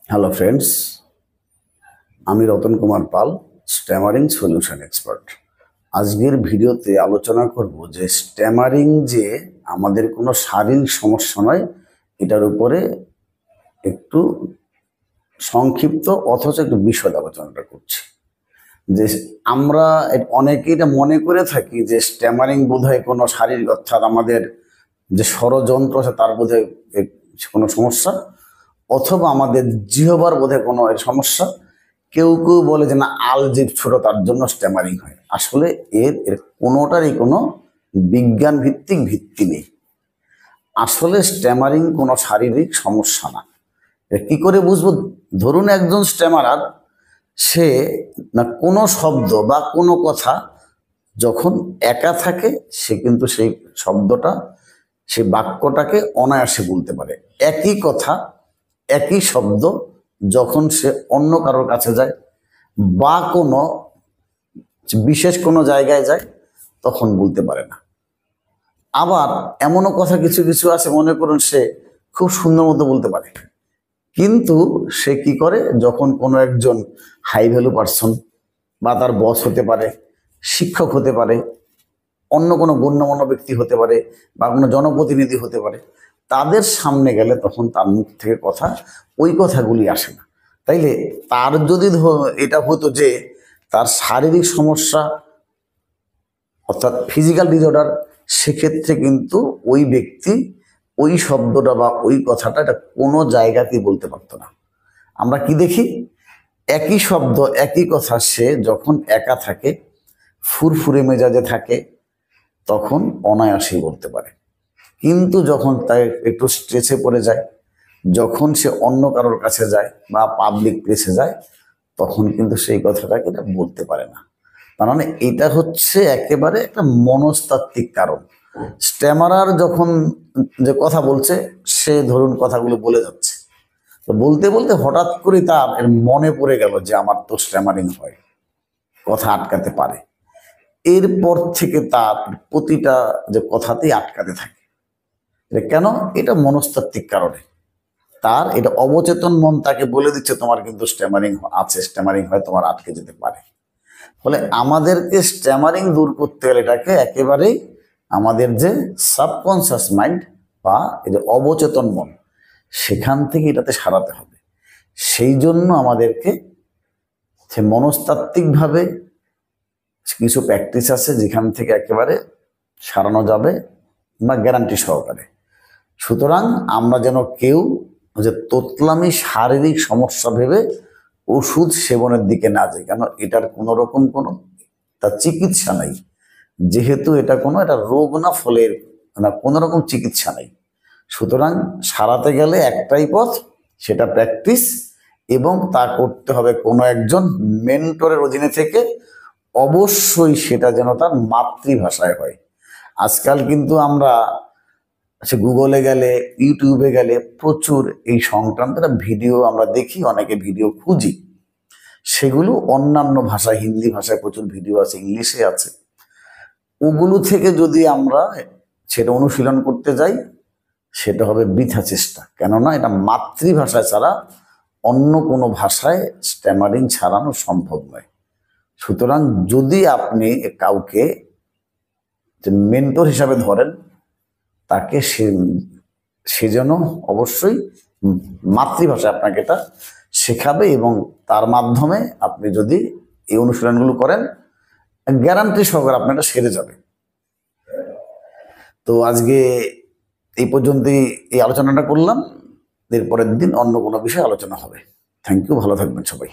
Hello friends, আমি Ratan Kumar Pal, stammering solution expert. আজকের ভিডিওতে আলোচনা করব যে স্ট্যামারিং যে আমাদের কোনো শারীরিক সমস্যা নয়, এটার উপরে একটু সংক্ষিপ্ত অথচ একটু বিশদ আলোচনাটা করছি। যে আমরা অনেকেই এটা মনে করে থাকি যে স্ট্যামারিং বোধহয় কোনো শারীরিক, অর্থাৎ আমাদের যে ষড়যন্ত্র আছে তার বোধহয় কোনো সমস্যা, অথবা আমাদের জিহবার বোধহয় কোনো সমস্যা। কেউ কেউ বলে যে না, আলজিভ ছোট, তার জন্য স্ট্যামারিং হয়। আসলে এর কোনোটারই কোনো বিজ্ঞান ভিত্তিক ভিত্তি নেই। আসলে স্ট্যামারিং কোনো শারীরিক সমস্যা না। কি করে বুঝবো? ধরুন একজন স্ট্যামারার, সে না কোনো শব্দ বা কোনো কথা যখন একা থাকে, সে কিন্তু সেই শব্দটা, সেই বাক্যটাকে অনায়াসে বলতে পারে। একই কথা, একই শব্দ যখন সে অন্য কারোর কাছে যায় বা কোনো বিশেষ কোনো জায়গায় যায়, তখন বলতে পারে না। আবার এমনও কথা কিছু কিছু আছে, মনে করুন সে খুব সুন্দর মতো বলতে পারে, কিন্তু সে কি করে, যখন কোনো একজন হাই ভ্যালু পার্সন বা তার বস হতে পারে, শিক্ষক হতে পারে, অন্য কোনো গণ্যমান্য ব্যক্তি হতে পারে বা কোনো জনপ্রতিনিধি হতে পারে, তাদের সামনে গেলে তখন তার মুখ থেকে কথা, ওই কথাগুলি আসে না। তাইলে তার যদি এটা হতো যে তার শারীরিক সমস্যা, অর্থাৎ ফিজিক্যাল ডিসঅর্ডার, সেক্ষেত্রে কিন্তু ওই ব্যক্তি ওই শব্দটা বা ওই কথাটা এটা কোনো জায়গাতেই বলতে পারতো না। আমরা কি দেখি, একই শব্দ একই কথা সে যখন একা থাকে, ফুরফুরে মেজাজে থাকে, তখন অনায়াসেই বলতে পারে। কিন্তু যখন তাই একটু স্ট্রেসে পড়ে যায়, যখন সে অন্য কারোর কাছে যায় বা পাবলিক প্লেসে যায়, তখন কিন্তু সেই কথাটাকে এটা বলতে পারে না। তার মানে এটা হচ্ছে একেবারে একটা মনস্তাত্ত্বিক কারণ। স্ট্যামারার যখন যে কথা বলছে, সে ধরুন কথাগুলো বলে যাচ্ছে, তো বলতে বলতে হঠাৎ করে তার মনে পড়ে গেল যে আমার তো স্ট্যামারিং হয়, কথা আটকাতে পারে। এরপর থেকে তার প্রতিটা যে কথাতেই আটকাতে থাকে। কেন? এটা মনস্তাত্ত্বিক কারণে। তার এটা অবচেতন মন তাকে বলে দিচ্ছে তোমার কিন্তু স্ট্যামারিং আছে, স্ট্যামারিং হয়, তোমার আটকে যেতে পারে। ফলে আমাদেরকে স্ট্যামারিং দূর করতে গেলে এটাকে একেবারেই আমাদের যে সাবকনসিয়াস মাইন্ড বা এই যে অবচেতন মন, সেখান থেকে এটাতে সারাতে হবে। সেই জন্য আমাদেরকে সে মনস্তাত্ত্বিকভাবে কিছু প্র্যাকটিস আছে যেখান থেকে একেবারে সারানো যাবে বা গ্যারান্টি সহকারে। সুতরাং আমরা যেন কেউ যে তোতলামি শারীরিক সমস্যা ভেবে ওষুধ সেবনের দিকে না যাই, কেন এটার কোনো রকম কোনো তার চিকিৎসা নাই। যেহেতু এটা রোগ না, ফলের না, কোনো রকম চিকিৎসা নেই। সুতরাং সারাতে গেলে একটাই পথ, সেটা প্র্যাকটিস, এবং তা করতে হবে কোনো একজন মেন্টরের অধীনে থেকে। অবশ্যই সেটা যেন তার মাতৃভাষায় হয়। আজকাল কিন্তু আমরা গুগলে গেলে, ইউটিউবে গেলে প্রচুর এই সংক্রান্ত ভিডিও আমরা দেখি, অনেকে ভিডিও খুঁজি, সেগুলো অন্যান্য ভাষায়, হিন্দি ভাষায় প্রচুর ভিডিও আছে, ইংলিশে আছে। ওগুলো থেকে যদি আমরা সেটা অনুশীলন করতে যাই, সেটা হবে বৃথা চেষ্টা। কেননা এটা মাতৃভাষায় ছাড়া অন্য কোনো ভাষায় স্ট্যামারিং ছাড়ানো সম্ভব নয়। সুতরাং যদি আপনি কাউকে মেন্টর হিসাবে ধরেন, তাকে সে যেন অবশ্যই মাতৃভাষায় আপনাকে এটা শেখাবে, এবং তার মাধ্যমে আপনি যদি এই অনুশীলনগুলো করেন, গ্যারান্টি সহকারে আপনার এটা সেরে যাবে। তো আজকে এই পর্যন্তই এই আলোচনাটা করলাম। এরপরের দিন অন্য কোনো বিষয়ে আলোচনা হবে। থ্যাংক ইউ, ভালো থাকবেন সবাই।